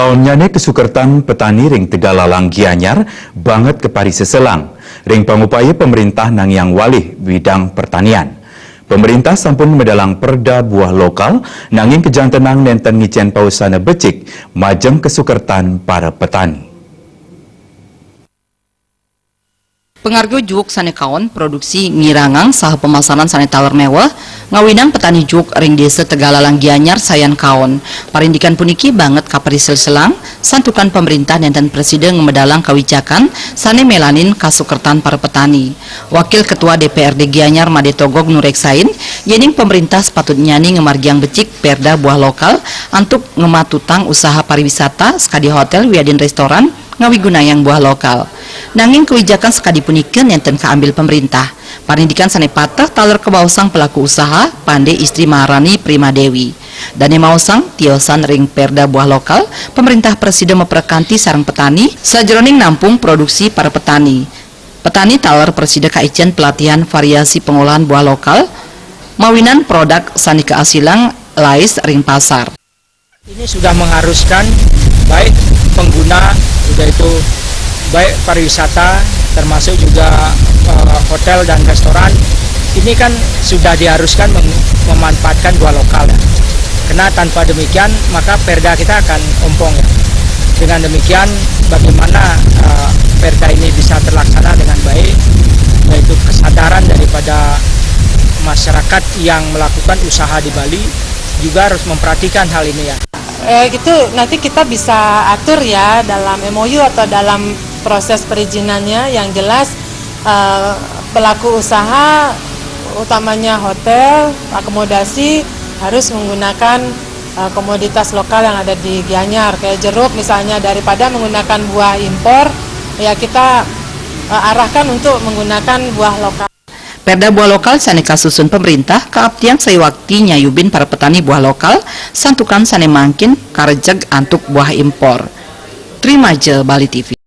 Laonnyane kesukertan petani ring Tegalalang Gianyar banget ke Paris Seselang. Ring pangupaya pemerintah nang yang walih bidang pertanian. Pemerintah sampun medalang perda buah lokal nanging kejang tenang nenten ngicen pausana becik majeng kesukertan para petani. Pengargo juk sane kaon produksi ngirangang saha pemasaran sane taler mewah ngawinang petani juk ring desa Tegalalang Gianyar sayan kaon. Parindikan puniki banget ka Paris Selang santukan pemerintah nenten presiden ngemedalang kawijakan sane melanin kasukertan para petani. Wakil Ketua DPRD Gianyar Made Togog Nureksain yening pemerintah sepatutnya nih ngemargiang becik perda buah lokal antuk ngematutang usaha pariwisata sekadi hotel wiadin restoran ngawigunayang buah lokal. Nanging kewijakan sekadi punikeun enten kaambil pemerintah. Parindikan sane patah taler kebausang pelaku usaha Pande istri Maharani Prima Dewi. Dane mausang tiosan ring perda buah lokal, pemerintah presiden memperkanti sarang petani sajroning nampung produksi para petani. Petani taler presiden kaicen pelatihan variasi pengolahan buah lokal, mawinan produk sani keasilang lais ring pasar. Ini sudah mengharuskan baik pengguna, sudah itu baik pariwisata termasuk juga hotel dan restoran, ini kan sudah diharuskan memanfaatkan buah lokal ya. Karena tanpa demikian maka perda kita akan ompong ya. Dengan demikian bagaimana perda ini bisa terlaksana dengan baik, yaitu kesadaran daripada masyarakat yang melakukan usaha di Bali juga harus memperhatikan hal ini ya. Gitu nanti kita bisa atur ya dalam MOU atau dalam proses perizinannya. Yang jelas pelaku usaha utamanya hotel, akomodasi harus menggunakan komoditas lokal yang ada di Gianyar kayak jeruk misalnya, daripada menggunakan buah impor ya kita arahkan untuk menggunakan buah lokal. Perda buah lokal sane kasusun pemerintah kaaptian seiwakti nyayubin para petani buah lokal santukan sane mangkin karejeg antuk buah impor. Terima je Bali TV.